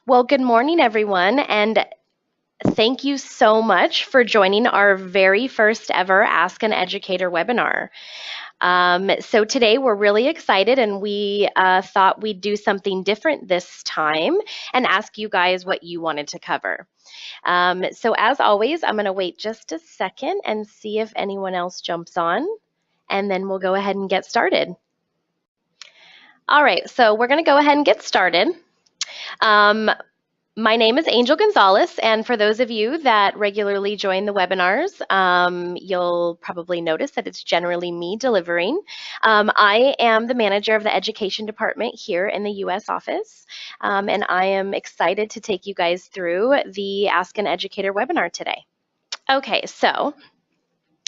Well, good morning, everyone, and thank you so much for joining our very first ever Ask an Educator webinar. So today we're really excited, and we thought we'd do something different this time and ask you guys what you wanted to cover. So as always, I'm going to wait just a second and see if anyone else jumps on, and then we'll go ahead and get started. All right, so we're going to go ahead and get started. My name is Angel Gonzalez, and for those of you that regularly join the webinars, you'll probably notice that it's generally me delivering. I am the manager of the education department here in the U.S. office, and I am excited to take you guys through the Ask an Educator webinar today. Okay, so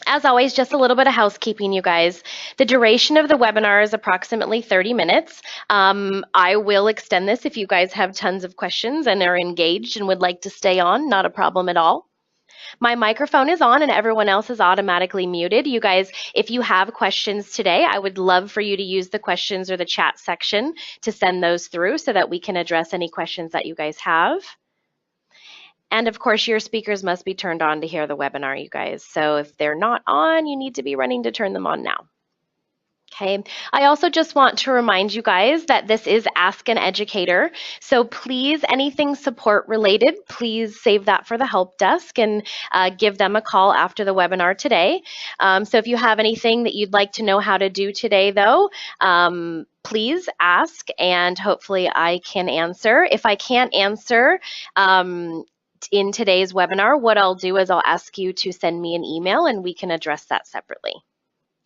as always, just a little bit of housekeeping, you guys. The duration of the webinar is approximately 30 minutes. I will extend this if you guys have tons of questions and are engaged and would like to stay on, not a problem at all. My microphone is on and everyone else is automatically muted. You guys, if you have questions today, I would love for you to use the questions or the chat section to send those through so that we can address any questions that you guys have. And of course, your speakers must be turned on to hear the webinar, you guys. So if they're not on, you need to be running to turn them on now. Okay, I also just want to remind you guys that this is Ask an Educator. So please, anything support related, please save that for the help desk and give them a call after the webinar today. So if you have anything that you'd like to know how to do today, though, please ask and hopefully I can answer. If I can't answer, in today's webinar, what I'll do is I'll ask you to send me an email and we can address that separately.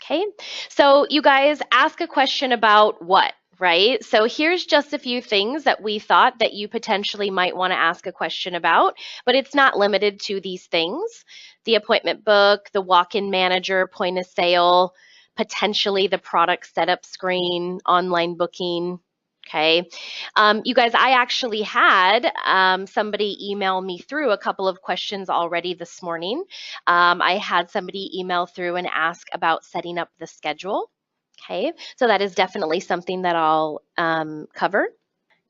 Okay, so you guys ask a question about what, right? So here's just a few things that we thought that you potentially might want to ask a question about, but it's not limited to these things. The appointment book, the walk-in manager, point of sale, potentially the product setup screen, online booking. Okay, you guys, I actually had somebody email me through a couple of questions already this morning. I had somebody email through and ask about setting up the schedule. Okay, so that is definitely something that I'll cover.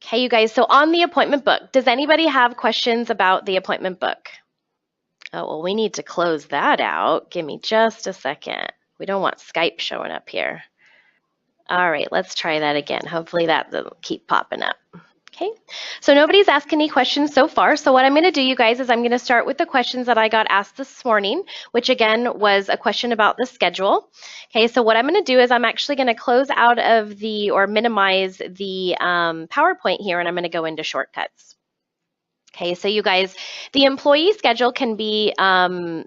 Okay, you guys, so on the appointment book, does anybody have questions about the appointment book? Oh, well, we need to close that out. Give me just a second. We don't want Skype showing up here. All right, let's try that again. Hopefully that doesn't keep popping up. Okay, so nobody's asked any questions so far. So what I'm going to do, you guys, is I'm going to start with the questions that I got asked this morning, which again was a question about the schedule. Okay, so what I'm going to do is I'm actually going to close out of the, or minimize the PowerPoint here, and I'm going to go into shortcuts. Okay, so you guys, the employee schedule can be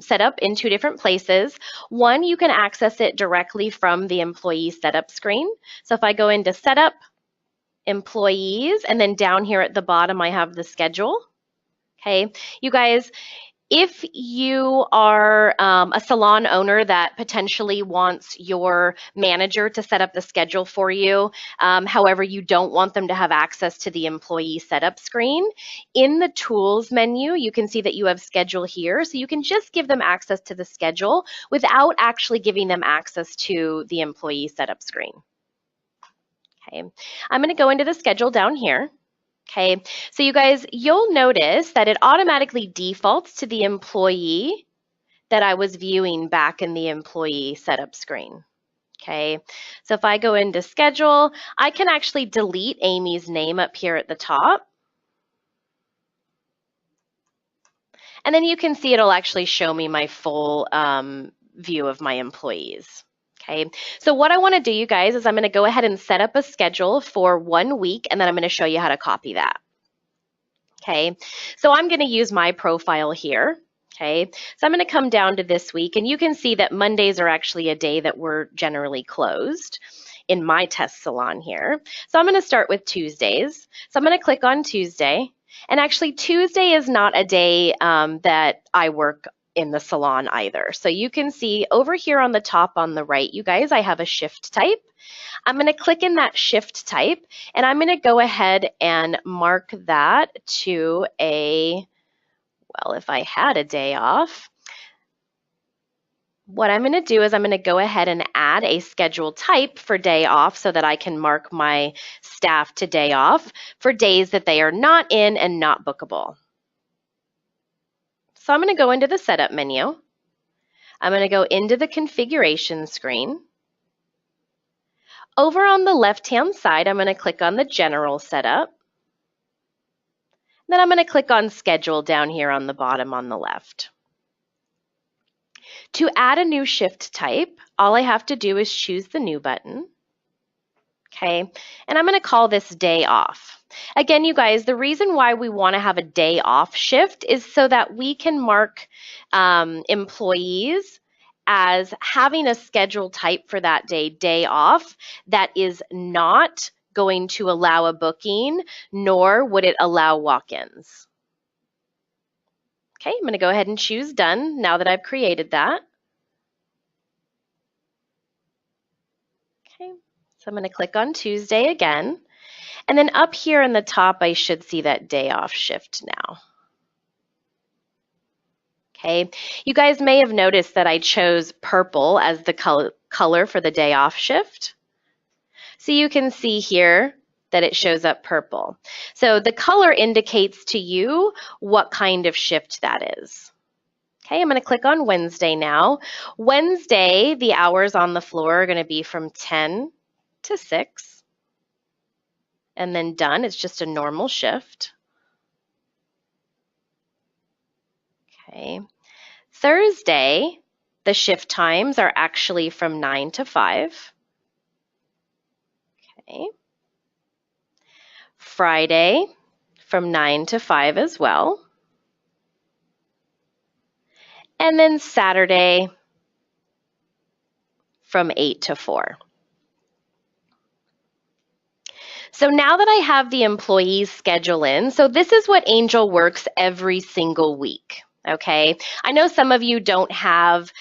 set up in two different places. One, you can access it directly from the employee setup screen. So if I go into setup, employees, and then down here at the bottom, I have the schedule. Okay, you guys, if you are a salon owner that potentially wants your manager to set up the schedule for you, however, you don't want them to have access to the employee setup screen, in the tools menu, you can see that you have schedule here. So you can just give them access to the schedule without actually giving them access to the employee setup screen. Okay, I'm going to go into the schedule down here. Okay, so you guys, you'll notice that it automatically defaults to the employee that I was viewing back in the employee setup screen. Okay, so if I go into schedule, I can actually delete Amy's name up here at the top. And then you can see it'll actually show me my full view of my employees. Okay, so what I want to do, you guys, is I'm going to go ahead and set up a schedule for 1 week, and then I'm going to show you how to copy that. Okay, so I'm going to use my profile here. Okay, so I'm going to come down to this week, and you can see that Mondays are actually a day that we're generally closed in my test salon here. So I'm going to start with Tuesdays. So I'm going to click on Tuesday, and actually Tuesday is not a day that I work in the salon either. So you can see over here on the top on the right, you guys, I have a shift type. I'm going to click in that shift type, and I'm going to go ahead and mark that to well, if I had a day off, What I'm going to do is I'm going to go ahead and add a schedule type for day off so that I can mark my staff to day off for days that they are not in and not bookable. So I'm going to go into the setup menu. I'm going to go into the configuration screen. Over on the left-hand side, I'm going to click on the general setup. Then I'm going to click on schedule down here on the bottom on the left. To add a new shift type, all I have to do is choose the new button. Okay, and I'm going to call this day off. Again, you guys, the reason why we want to have a day off shift is so that we can mark employees as having a schedule type for that day off, that is not going to allow a booking, nor would it allow walk-ins. Okay, I'm going to go ahead and choose done now that I've created that. Okay, so I'm going to click on Tuesday again. And then up here in the top, I should see that day off shift now. Okay, you guys may have noticed that I chose purple as the color for the day off shift. So you can see here that it shows up purple. So the color indicates to you what kind of shift that is. Okay, I'm going to click on Wednesday now. Wednesday, the hours on the floor are going to be from 10 to 6. And then done, it's just a normal shift. Okay. Thursday, the shift times are actually from 9 to 5. Okay. Friday, from 9 to 5 as well. And then Saturday, from 8 to 4. So now that I have the employees schedule in, so this is what Angel works every single week. Okay, I know some of you don't have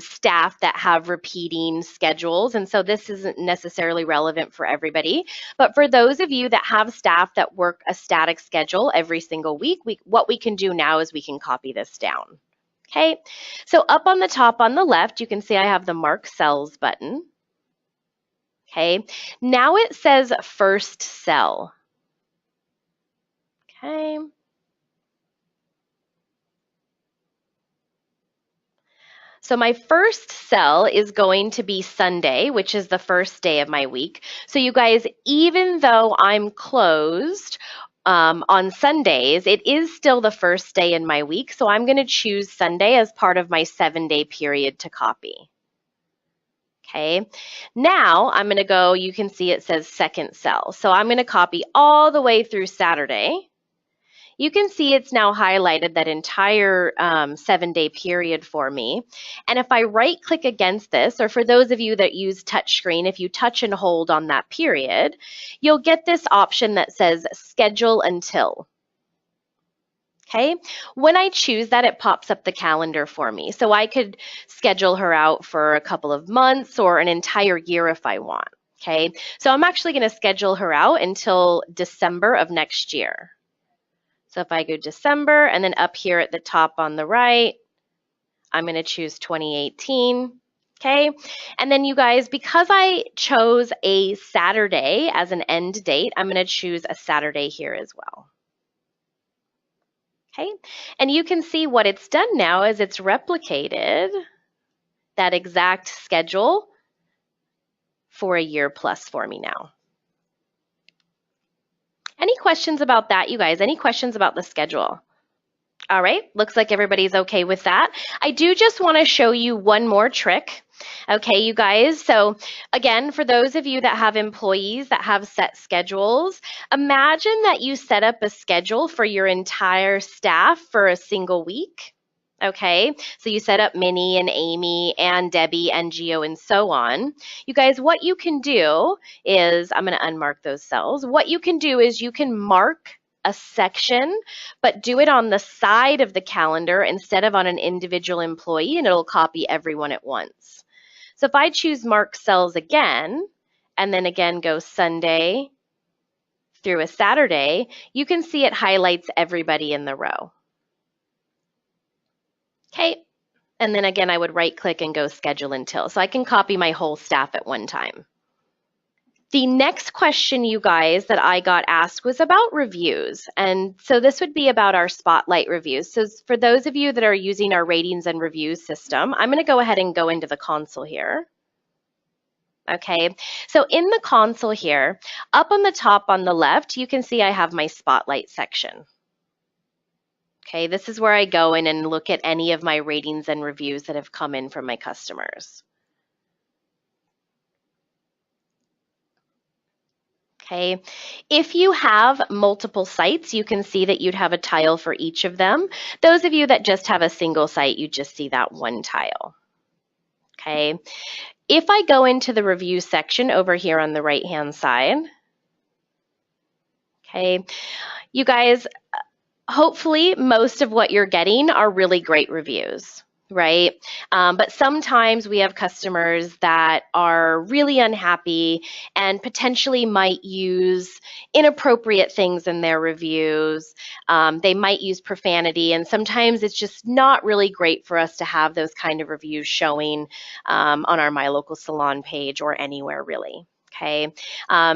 staff that have repeating schedules, and so this isn't necessarily relevant for everybody. But for those of you that have staff that work a static schedule every single week, what we can do now is we can copy this down. Okay, so up on the top on the left, you can see I have the Mark Cells button. Okay, now it says first cell. Okay. So my first cell is going to be Sunday, which is the first day of my week. So you guys, even though I'm closed on Sundays, it is still the first day in my week. So I'm going to choose Sunday as part of my 7-day period to copy. Okay, now I'm going to go, you can see it says second cell. So I'm going to copy all the way through Saturday. You can see it's now highlighted that entire 7-day period for me. And if I right click against this, or for those of you that use touchscreen, if you touch and hold on that period, you'll get this option that says schedule until. Okay, when I choose that, it pops up the calendar for me. So I could schedule her out for a couple of months or an entire year if I want. Okay, so I'm actually going to schedule her out until December of next year. So if I go December, and then up here at the top on the right, I'm going to choose 2018. Okay, and then you guys, because I chose a Saturday as an end date, I'm going to choose a Saturday here as well. Okay, and you can see what it's done now is it's replicated that exact schedule for a year plus for me now. Any questions about that, you guys? Any questions about the schedule? All right, looks like everybody's okay with that. I do just want to show you one more trick. Okay, you guys, so again, for those of you that have employees that have set schedules, imagine that you set up a schedule for your entire staff for a single week. Okay, so you set up Minnie and Amy and Debbie and Geo and so on. You guys, what you can do is, I'm going to unmark those cells. What you can do is you can mark a section, but do it on the side of the calendar instead of on an individual employee, and it'll copy everyone at once. So if I choose mark cells again, and then again go Sunday through a Saturday, you can see it highlights everybody in the row. Okay, And then again, I would right click and go schedule until. So I can copy my whole staff at one time. The next question, you guys, that I got asked was about reviews. And so this would be about our spotlight reviews. So for those of you that are using our ratings and reviews system, I'm going to go ahead and go into the console here. Okay, so in the console here, up on the top on the left, you can see I have my spotlight section. Okay, this is where I go in and look at any of my ratings and reviews that have come in from my customers. Okay, if you have multiple sites, you can see that you'd have a tile for each of them. Those of you that just have a single site, you just see that one tile. Okay, if I go into the review section over here on the right-hand side, okay, you guys, hopefully most of what you're getting are really great reviews, right? But sometimes we have customers that are really unhappy and potentially might use inappropriate things in their reviews. They might use profanity, and sometimes it's just not really great for us to have those kind of reviews showing on our My Local Salon page or anywhere really. Okay,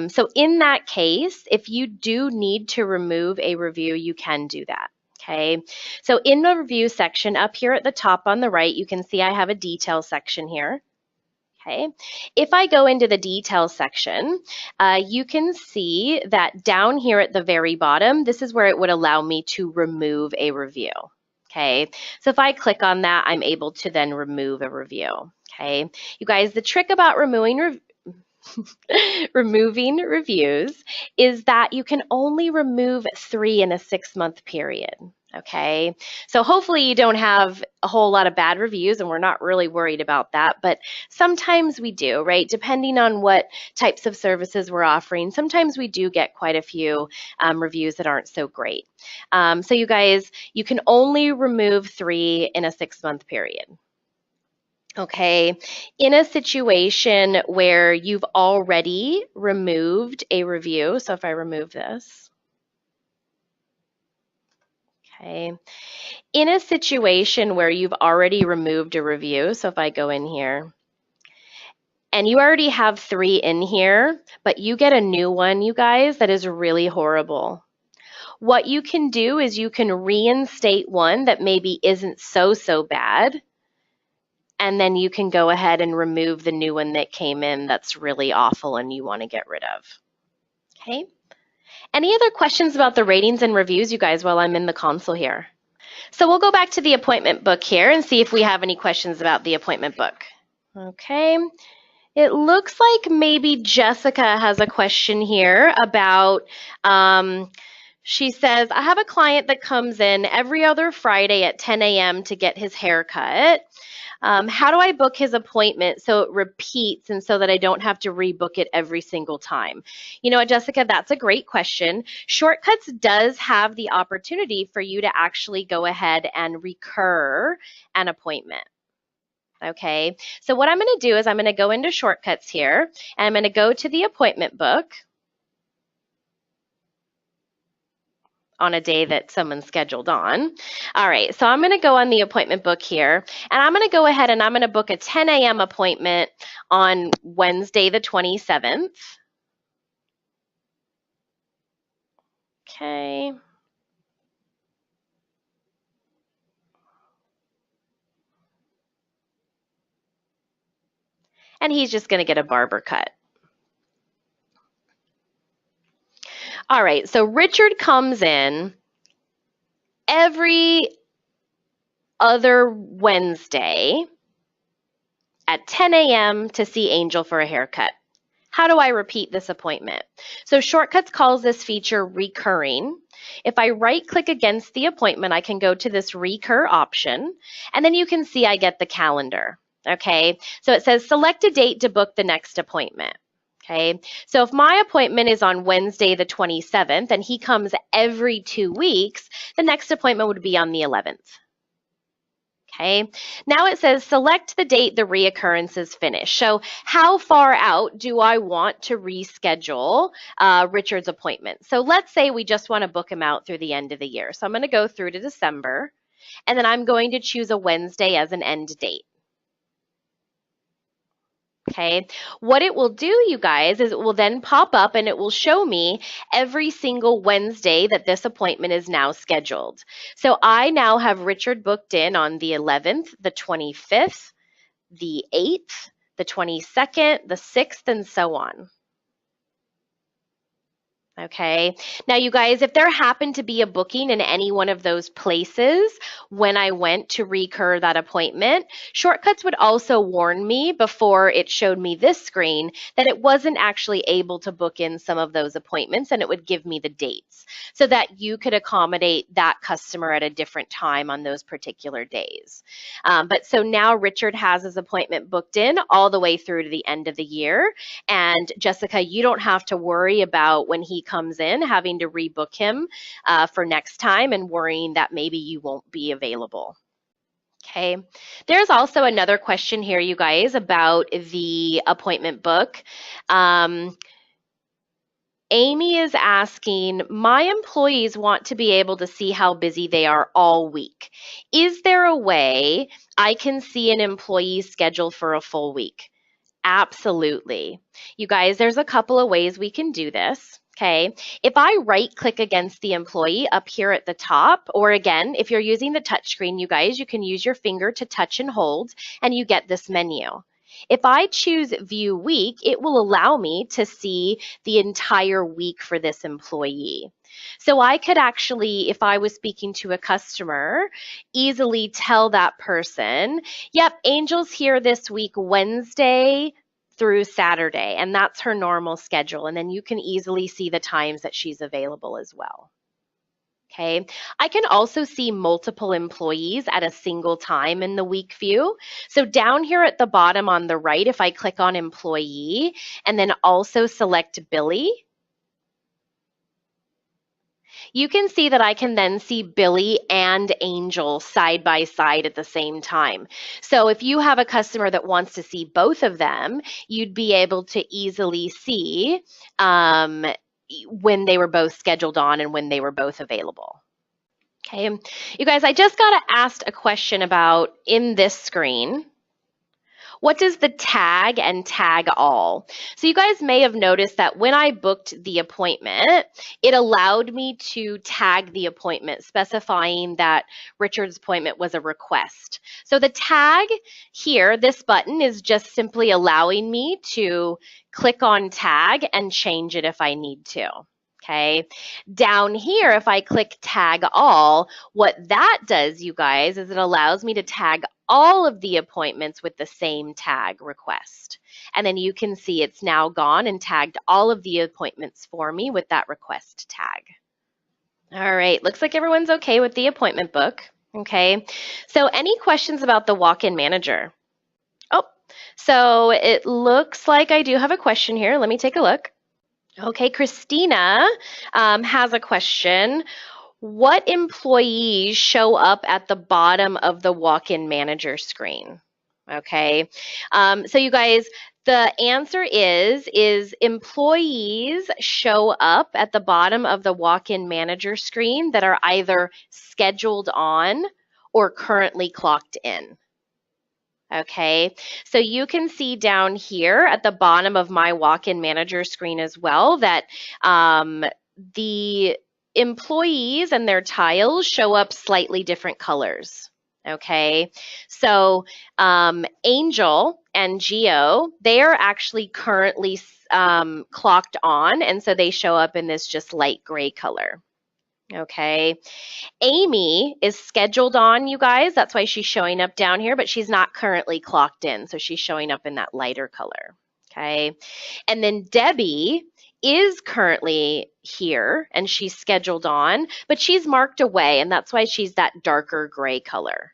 so in that case, if you do need to remove a review, you can do that. Okay, so in the review section up here at the top on the right, you can see I have a detail section here. Okay, if I go into the detail section, you can see that down here at the very bottom, this is where it would allow me to remove a review. Okay, so if I click on that, I'm able to then remove a review. Okay, you guys, the trick about removing reviews is that you can only remove 3 in a 6-month period. Okay, so hopefully you don't have a whole lot of bad reviews, and we're not really worried about that, but sometimes we do, right? Depending on what types of services we're offering, sometimes we do get quite a few reviews that aren't so great. So you guys, you can only remove 3 in a 6-month period. Okay, in a situation where you've already removed a review, so if I remove this, okay, in a situation where you've already removed a review, so if I go in here, and you already have 3 in here, but you get a new one, you guys, that is really horrible. What you can do is you can reinstate one that maybe isn't so bad, and then you can go ahead and remove the new one that came in that's really awful and you want to get rid of. Okay. Any other questions about the ratings and reviews, you guys, while I'm in the console here? So we'll go back to the appointment book here and see if we have any questions about the appointment book. Okay. It looks like maybe Jessica has a question here about, she says, I have a client that comes in every other Friday at 10 a.m. to get his hair cut. How do I book his appointment so it repeats and so that I don't have to rebook it every single time? You know what, Jessica, that's a great question. Shortcuts does have the opportunity for you to actually go ahead and recur an appointment. Okay, so what I'm going to do is I'm going to go into Shortcuts here, and I'm going to go to the appointment book on a day that someone scheduled on. All right, so I'm going to go on the appointment book here, and I'm going to go ahead and I'm going to book a 10 a.m. appointment on Wednesday the 27th. Okay. And he's just going to get a barber cut. All right, so Richard comes in every other Wednesday at 10 a.m. to see Angel for a haircut. How do I repeat this appointment? So Shortcuts calls this feature recurring. If I right-click against the appointment, I can go to this recur option, and then you can see I get the calendar. Okay, so it says select a date to book the next appointment. Okay, so if my appointment is on Wednesday the 27th and he comes every 2 weeks, the next appointment would be on the 11th. Okay, now it says select the date the reoccurrence is finished. So how far out do I want to reschedule Richard's appointment? So let's say we just want to book him out through the end of the year. So I'm going to go through to December. And then I'm going to choose a Wednesday as an end date. Okay, what it will do, you guys, is it will then pop up and it will show me every single Wednesday that this appointment is now scheduled. So I now have Richard booked in on the 11th, the 25th, the 8th, the 22nd, the 6th, and so on. Okay. Now, you guys, if there happened to be a booking in any one of those places when I went to recur that appointment, Shortcuts would also warn me before it showed me this screen that it wasn't actually able to book in some of those appointments, and it would give me the dates so that you could accommodate that customer at a different time on those particular days. But so now Richard has his appointment booked in all the way through to the end of the year. And Jessica, you don't have to worry about when he comes in having to rebook him for next time and worrying that maybe you won't be available. Okay, there's also another question here, you guys, about the appointment book. Amy is asking, my employees want to be able to see how busy they are all week. Is there a way I can see an employee's schedule for a full week? Absolutely. You guys, there's a couple of ways we can do this. Okay, if I right click against the employee up here at the top, or again, if you're using the touch screen, you guys, you can use your finger to touch and hold, and you get this menu. If I choose View Week, it will allow me to see the entire week for this employee. So I could actually, if I was speaking to a customer, easily tell that person, yep, Angel's here this week, Wednesday through Saturday, and that's her normal schedule. And then you can easily see the times that she's available as well. Okay, I can also see multiple employees at a single time in the week view. So down here at the bottom on the right, if I click on employee and then also select Billy, you can see that I can then see Billy and Angel side by side at the same time. So if you have a customer that wants to see both of them, you'd be able to easily see when they were both scheduled on and when they were both available. Okay, you guys, I just got asked a question about in this screen. What does the tag and tag all? So you guys may have noticed that when I booked the appointment, it allowed me to tag the appointment, specifying that Richard's appointment was a request. So the tag here, this button, is just simply allowing me to click on tag and change it if I need to. Okay, down here, if I click tag all, what that does, you guys, is it allows me to tag all of the appointments with the same tag request. And then you can see it's now gone and tagged all of the appointments for me with that request tag. All right, looks like everyone's okay with the appointment book. Okay, so any questions about the walk-in manager? Oh, so it looks like I do have a question here. Let me take a look. Okay, Christina has a question. What employees show up at the bottom of the walk-in manager screen? Okay, so you guys, the answer is employees show up at the bottom of the walk-in manager screen that are either scheduled on or currently clocked in. Okay, so you can see down here at the bottom of my walk-in manager screen as well that the employees and their tiles show up slightly different colors. Okay, so Angel and Geo, they are actually currently clocked on, and so they show up in this just light gray color. Okay, Amy is scheduled on, you guys. That's why she's showing up down here, but she's not currently clocked in, so she's showing up in that lighter color. Okay, and then Debbie is currently here and she's scheduled on, but she's marked away, and that's why she's that darker gray color.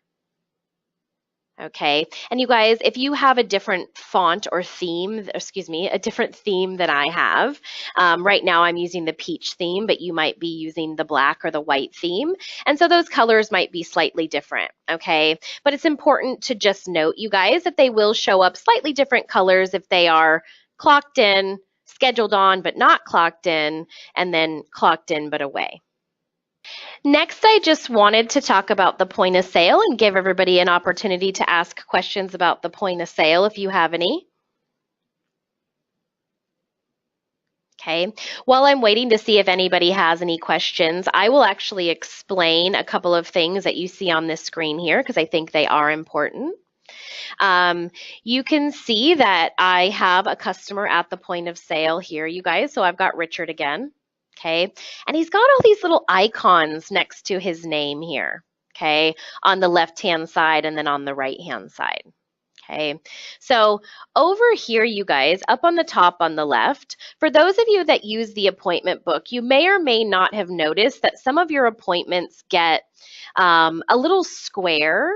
Okay, and you guys, if you have a different font or theme, excuse me, a different theme than I have, right now I'm using the peach theme, but you might be using the black or the white theme, and so those colors might be slightly different, okay? But it's important to just note, you guys, that they will show up slightly different colors if they are clocked in, scheduled on, but not clocked in, and then clocked in but away. Next, I just wanted to talk about the point of sale and give everybody an opportunity to ask questions about the point of sale if you have any. Okay, while I'm waiting to see if anybody has any questions, I will actually explain a couple of things that you see on this screen here because I think they are important. You can see that I have a customer at the point of sale here, you guys. So I've got Richard again, okay? And he's got all these little icons next to his name here, okay? On the left-hand side and then on the right-hand side. Okay, so over here, you guys, up on the top on the left, for those of you that use the appointment book, you may or may not have noticed that some of your appointments get a little square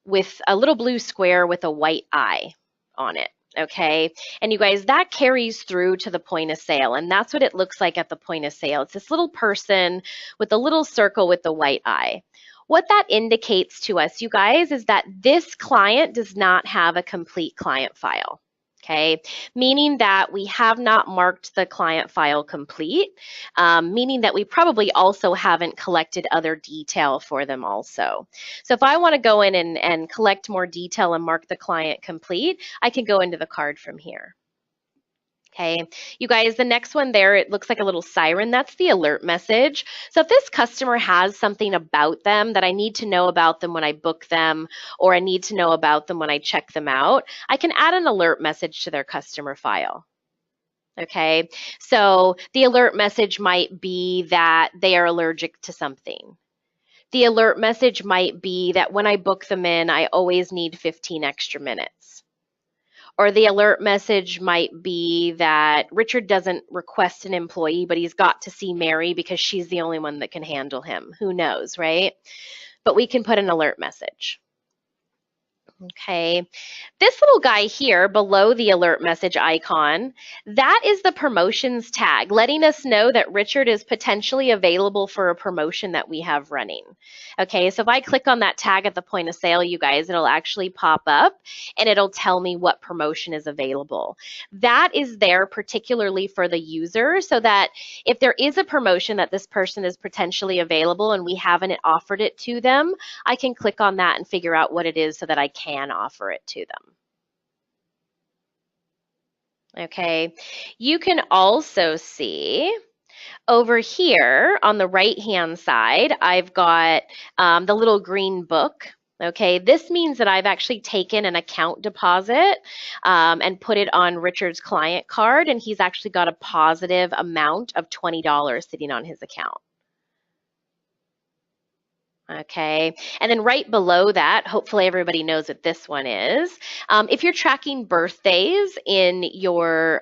with a little blue square with a white eye on it. Okay, and you guys, that carries through to the point of sale, and that's what it looks like at the point of sale. It's this little person with a little circle with the white eye. What that indicates to us, you guys, is that this client does not have a complete client file, okay? Meaning that we have not marked the client file complete, meaning that we probably also haven't collected other detail for them also. So if I want to go in and collect more detail and mark the client complete, I can go into the card from here. Okay, you guys, the next one there, it looks like a little siren. That's the alert message. So if this customer has something about them that I need to know about them when I book them, or I need to know about them when I check them out, I can add an alert message to their customer file. Okay, so the alert message might be that they are allergic to something. The alert message might be that when I book them in, I always need 15 extra minutes. Or the alert message might be that Richard doesn't request an employee, but he's got to see Mary because she's the only one that can handle him. Who knows, right? But we can put an alert message. Okay, this little guy here below the alert message icon, that is the promotions tag, letting us know that Richard is potentially available for a promotion that we have running. Okay, so if I click on that tag at the point of sale, you guys, it'll actually pop up and it'll tell me what promotion is available. That is there particularly for the user so that if there is a promotion that this person is potentially available and we haven't offered it to them, I can click on that and figure out what it is so that I can offer it to them. Okay, you can also see over here on the right-hand side, I've got the little green book. Okay, this means that I've actually taken an account deposit and put it on Richard's client card, and he's actually got a positive amount of $20 sitting on his account. Okay, and then right below that, hopefully everybody knows what this one is. If you're tracking birthdays in your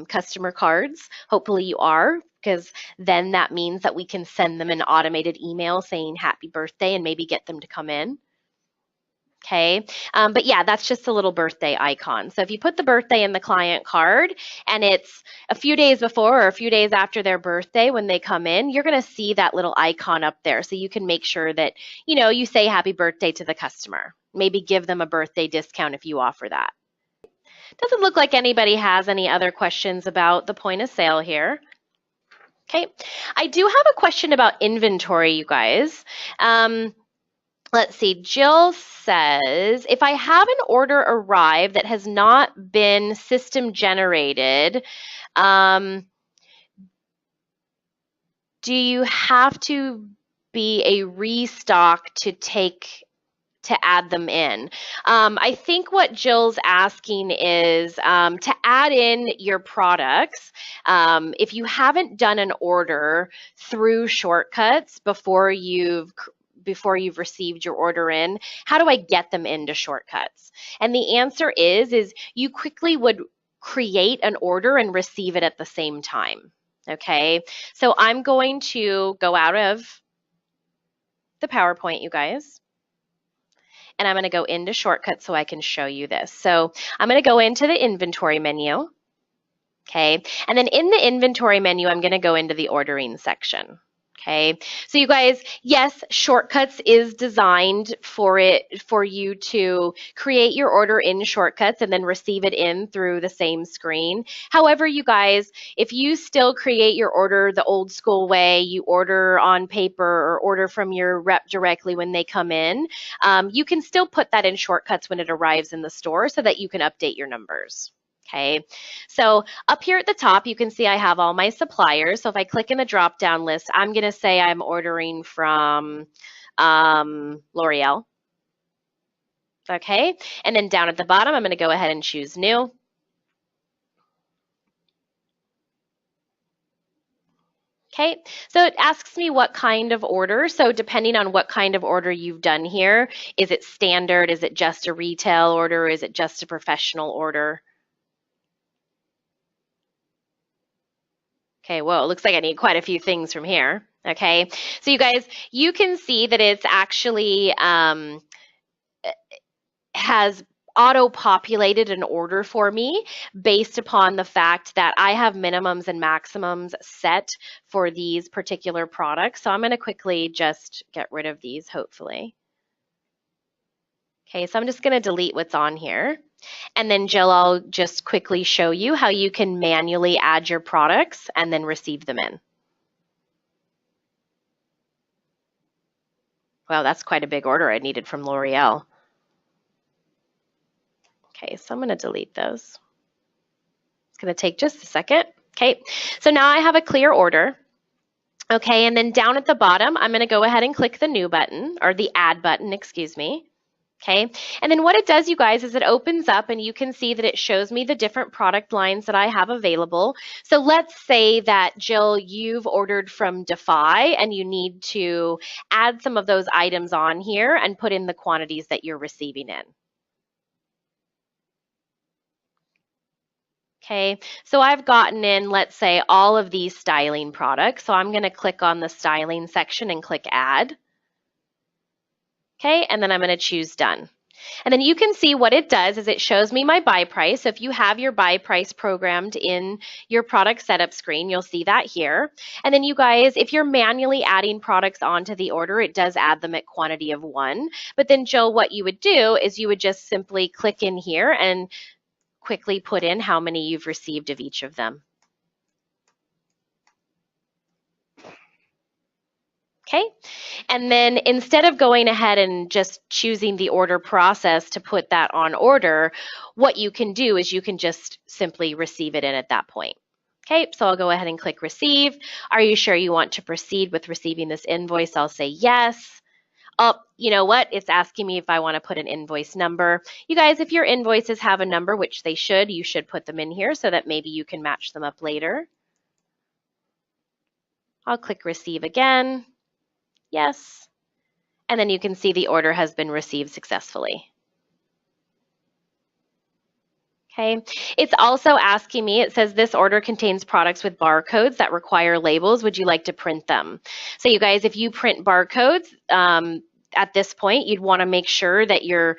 customer cards, hopefully you are, because then that means that we can send them an automated email saying happy birthday and maybe get them to come in. Okay, but yeah, that's just a little birthday icon. So if you put the birthday in the client card and it's a few days before or a few days after their birthday when they come in, you're going to see that little icon up there. So you can make sure that, you know, you say happy birthday to the customer. Maybe give them a birthday discount if you offer that. Doesn't look like anybody has any other questions about the point of sale here. Okay, I do have a question about inventory, you guys. Let's see, Jill says, if I have an order arrive that has not been system generated, do you have to be a restock to add them in? I think what Jill's asking is to add in your products. If you haven't done an order through Shortcuts before you've received your order in, how do I get them into Shortcuts? And the answer is you quickly would create an order and receive it at the same time. Okay, so I'm going to go out of the PowerPoint, you guys, and I'm going to go into Shortcuts so I can show you this. So I'm going to go into the inventory menu. Okay, and then in the inventory menu, I'm going to go into the ordering section. Okay, so you guys, yes, Shortcuts is designed for you to create your order in Shortcuts and then receive it in through the same screen. However, you guys, if you still create your order the old school way, you order on paper or order from your rep directly when they come in, you can still put that in Shortcuts when it arrives in the store so that you can update your numbers. Okay, so up here at the top, you can see I have all my suppliers. So if I click in the drop-down list, I'm going to say I'm ordering from L'Oreal. Okay, and then down at the bottom, I'm going to go ahead and choose New. Okay, so it asks me what kind of order. So depending on what kind of order you've done here, is it standard? Is it just a retail order? Is it just a professional order? Okay, well, it looks like I need quite a few things from here. Okay, so you guys, you can see that it's actually has auto-populated an order for me based upon the fact that I have minimums and maximums set for these particular products. So I'm going to quickly just get rid of these, hopefully. Okay, so I'm just going to delete what's on here. And then Jill, I'll just quickly show you how you can manually add your products and then receive them in. Wow, that's quite a big order I needed from L'Oreal. Okay, so I'm going to delete those. It's going to take just a second. Okay, so now I have a clear order. Okay, and then down at the bottom, I'm going to go ahead and click the new button, or the add button, excuse me. Okay, and then what it does, you guys, is it opens up and you can see that it shows me the different product lines that I have available. So let's say that, Jill, you've ordered from Defy and you need to add some of those items on here and put in the quantities that you're receiving in. Okay, so I've gotten in, let's say, all of these styling products. So I'm going to click on the styling section and click add. Okay, and then I'm going to choose done. And then you can see what it does is it shows me my buy price. So if you have your buy price programmed in your product setup screen, you'll see that here. And then you guys, if you're manually adding products onto the order, it does add them at quantity of 1. But then Jill, what you would do is you would just simply click in here and quickly put in how many you've received of each of them. Okay, and then instead of going ahead and just choosing the order process to put that on order, what you can do is you can just simply receive it in at that point. Okay, so I'll go ahead and click receive. Are you sure you want to proceed with receiving this invoice? I'll say yes. Oh, you know what? It's asking me if I want to put an invoice number. You guys, if your invoices have a number, which they should, you should put them in here so that maybe you can match them up later. I'll click receive again. Yes. And then you can see the order has been received successfully. Okay, it's also asking me, it says this order contains products with barcodes that require labels. Would you like to print them? So you guys, if you print barcodes, at this point, you'd want to make sure that your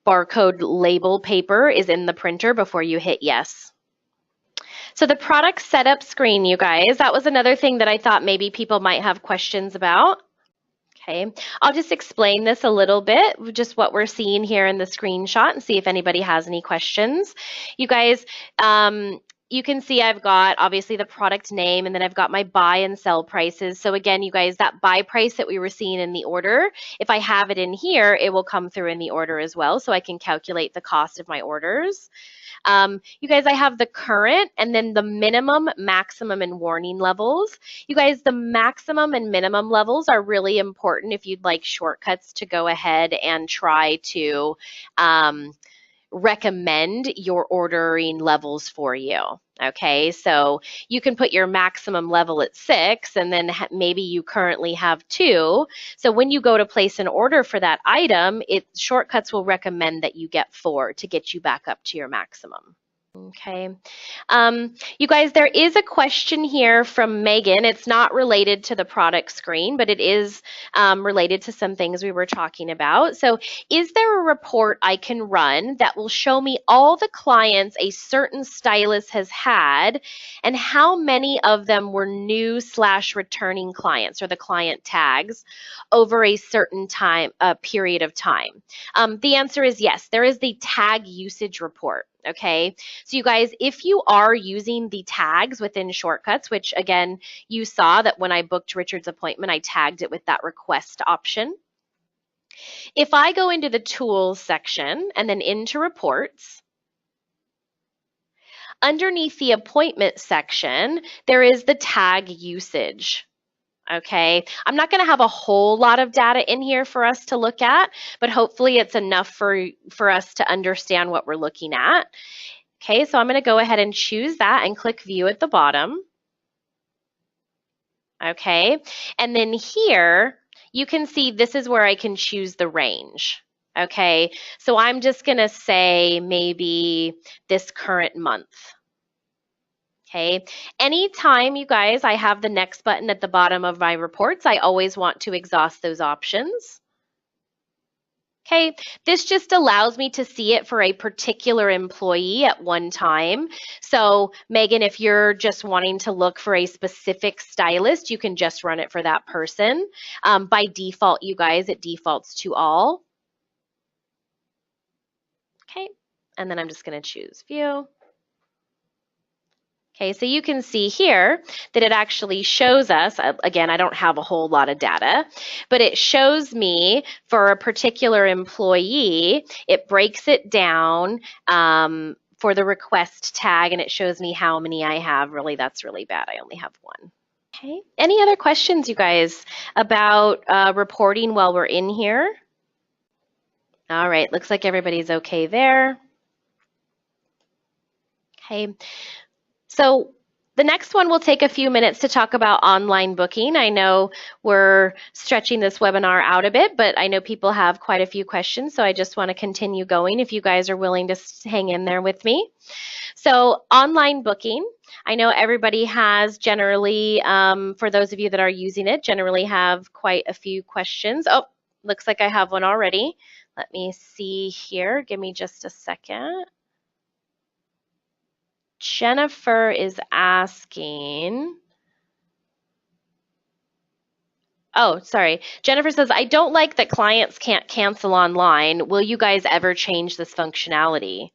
barcode label paper is in the printer before you hit yes. So the product setup screen, you guys, that was another thing that I thought maybe people might have questions about. Okay, I'll just explain this a little bit, just what we're seeing here in the screenshot and see if anybody has any questions. You guys, you can see I've got obviously the product name and then I've got my buy and sell prices. So again, you guys, that buy price that we were seeing in the order, if I have it in here, it will come through in the order as well. So I can calculate the cost of my orders. You guys, I have the current and then the minimum, maximum, and warning levels. You guys, the maximum and minimum levels are really important if you'd like shortcuts to go ahead and try to recommend your ordering levels for you. Okay, so you can put your maximum level at 6 and then maybe you currently have 2. So when you go to place an order for that item, shortcuts will recommend that you get 4 to get you back up to your maximum. Okay. You guys, there is a question here from Megan. It's not related to the product screen, but it is related to some things we were talking about. So, is there a report I can run that will show me all the clients a certain stylist has had and how many of them were new/returning clients, or the client tags, over a certain time period of time? The answer is yes. There is the tag usage report. Okay. So you guys, if you are using the tags within Shortcuts, which again, you saw that when I booked Richard's appointment, I tagged it with that request option. If I go into the Tools section and then into Reports, underneath the Appointment section, there is the tag usage. Okay, I'm not going to have a whole lot of data in here for us to look at, but hopefully it's enough for us to understand what we're looking at. Okay, so I'm going to go ahead and choose that and click View at the bottom. Okay, and then here you can see this is where I can choose the range. Okay, so I'm just going to say maybe this current month. Okay, anytime you guys I have the next button at the bottom of my reports, I always want to exhaust those options. Okay, this just allows me to see it for a particular employee at one time. So Megan, if you're just wanting to look for a specific stylist, you can just run it for that person. By default, you guys, it defaults to all. Okay, and then I'm just going to choose View. Okay, so you can see here that it actually shows us, again, I don't have a whole lot of data, but it shows me for a particular employee, it breaks it down for the request tag, and it shows me how many I have. Really, that's really bad. I only have one. Okay, any other questions, you guys, about reporting while we're in here? All right, looks like everybody's okay there. Okay. So the next one will take a few minutes to talk about online booking. I know we're stretching this webinar out a bit, but I know people have quite a few questions, so I just want to continue going if you guys are willing to hang in there with me. So online booking, I know everybody has generally, for those of you that are using it, generally have quite a few questions. Oh, looks like I have one already. Let me see here. Give me just a second. Jennifer is asking, oh, sorry. Jennifer says, I don't like that clients can't cancel online. Will you guys ever change this functionality?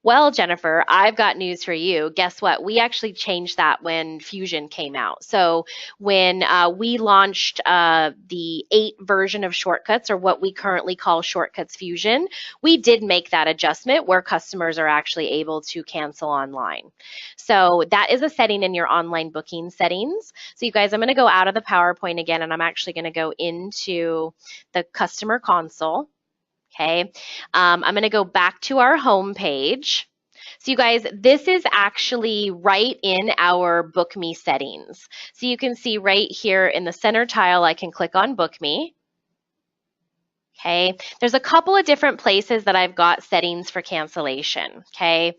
Well, Jennifer, I've got news for you. Guess what? We actually changed that when Fusion came out. So when we launched the 8 version of Shortcuts, or what we currently call Shortcuts Fusion, we did make that adjustment where customers are actually able to cancel online. So that is a setting in your online booking settings. So you guys, I'm going to go out of the PowerPoint again, and I'm actually going to go into the customer console. Okay, I'm going to go back to our home page. So you guys, this is actually right in our Book Me settings. So you can see right here in the center tile, I can click on Book Me. Okay, there's a couple of different places that I've got settings for cancellation. Okay,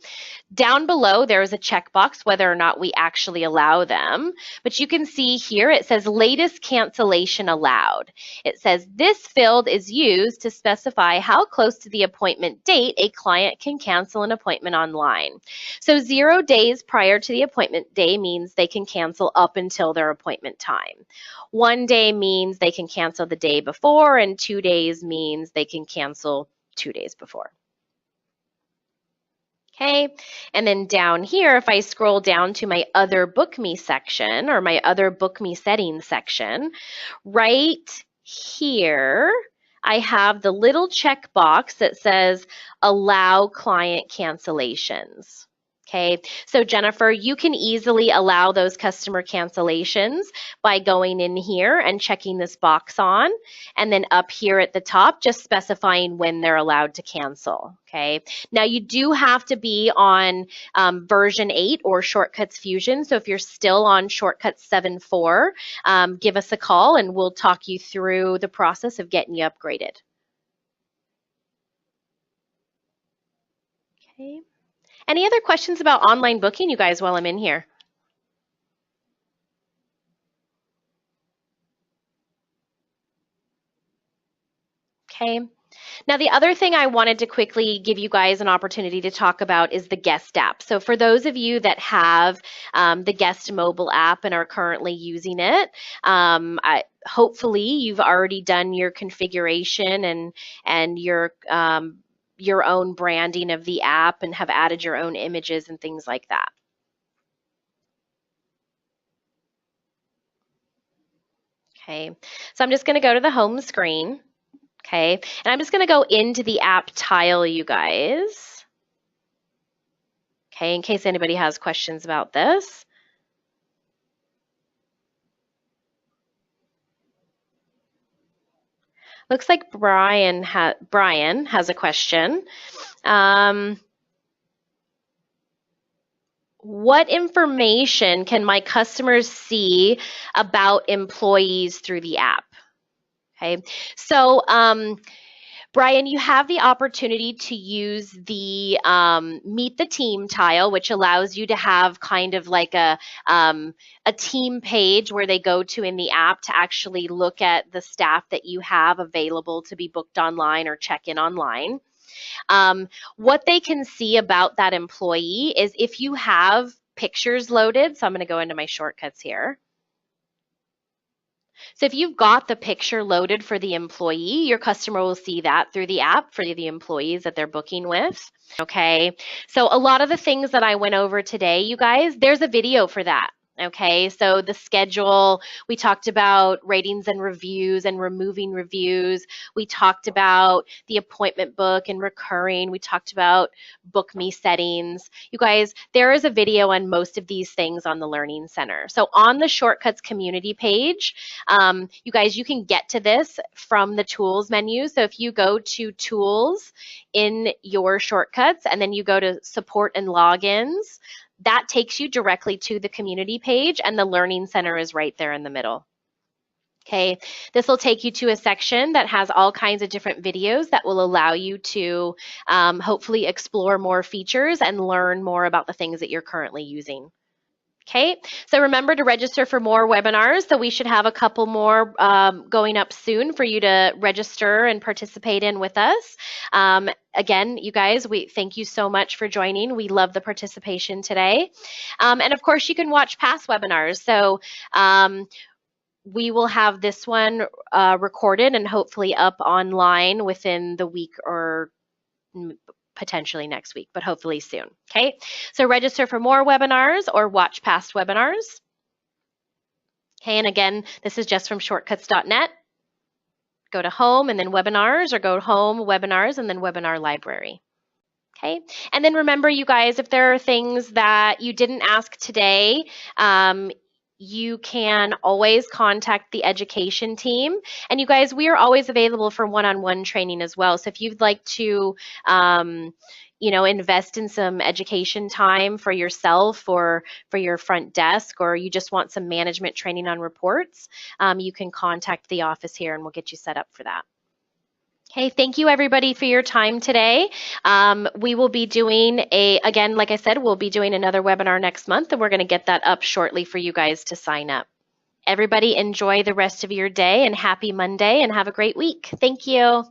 down below there is a checkbox whether or not we actually allow them, but you can see here it says latest cancellation allowed. It says this field is used to specify how close to the appointment date a client can cancel an appointment online. So 0 days prior to the appointment day means they can cancel up until their appointment time. 1 day means they can cancel the day before, and 2 days means they can cancel 2 days before. Okay, and then down here, if I scroll down to my other Book Me section, or my other Book Me settings section, right here, I have the little checkbox that says allow client cancellations. Okay, so Jennifer, you can easily allow those customer cancellations by going in here and checking this box on, and then up here at the top, just specifying when they're allowed to cancel. Okay, now you do have to be on version 8 or Shortcuts Fusion. So if you're still on Shortcuts 7.4, give us a call and we'll talk you through the process of getting you upgraded. Okay. Any other questions about online booking, you guys, while I'm in here? Okay. Now, the other thing I wanted to quickly give you guys an opportunity to talk about is the guest app. So for those of you that have the guest mobile app and are currently using it, hopefully you've already done your configuration and your own branding of the app and have added your own images and things like that. Okay, so I'm just going to go to the home screen. Okay, and I'm just going to go into the app tile, you guys. Okay, in case anybody has questions about this. Looks like Brian has a question. What information can my customers see about employees through the app? Okay, so Brian, you have the opportunity to use the Meet the Team tile, which allows you to have kind of like a team page where they go to in the app to actually look at the staff that you have available to be booked online or check in online. What they can see about that employee is if you have pictures loaded, so I'm going to go into my shortcuts here. So if you've got the picture loaded for the employee, your customer will see that through the app for the employees that they're booking with. Okay, so a lot of the things that I went over today, you guys, there's a video for that. Okay, so the schedule, we talked about ratings and reviews and removing reviews. We talked about the appointment book and recurring. We talked about book me settings. You guys, there is a video on most of these things on the Learning Center. So on the Shortcuts community page, you guys, you can get to this from the tools menu. So if you go to tools in your shortcuts and then you go to support and logins, that takes you directly to the community page and the Learning Center is right there in the middle. Okay, this will take you to a section that has all kinds of different videos that will allow you to hopefully explore more features and learn more about the things that you're currently using. Okay, so remember to register for more webinars. So we should have a couple more going up soon for you to register and participate in with us. Again, you guys, we thank you so much for joining. We love the participation today. And of course, you can watch past webinars. So we will have this one recorded and hopefully up online within the week or potentially next week, but hopefully soon. Okay, so register for more webinars or watch past webinars. Okay, and again, this is just from shortcuts.net. Go to home and then webinars, or go to home, webinars, and then webinar library. Okay, and then remember, you guys, if there are things that you didn't ask today, you can always contact the education team. And you guys, we are always available for one-on-one training as well. So if you'd like to, invest in some education time for yourself or for your front desk, or you just want some management training on reports, you can contact the office here and we'll get you set up for that. Okay, thank you everybody for your time today. We will be doing again, like I said, we'll be doing another webinar next month and we're going to get that up shortly for you guys to sign up. Everybody enjoy the rest of your day and happy Monday and have a great week. Thank you.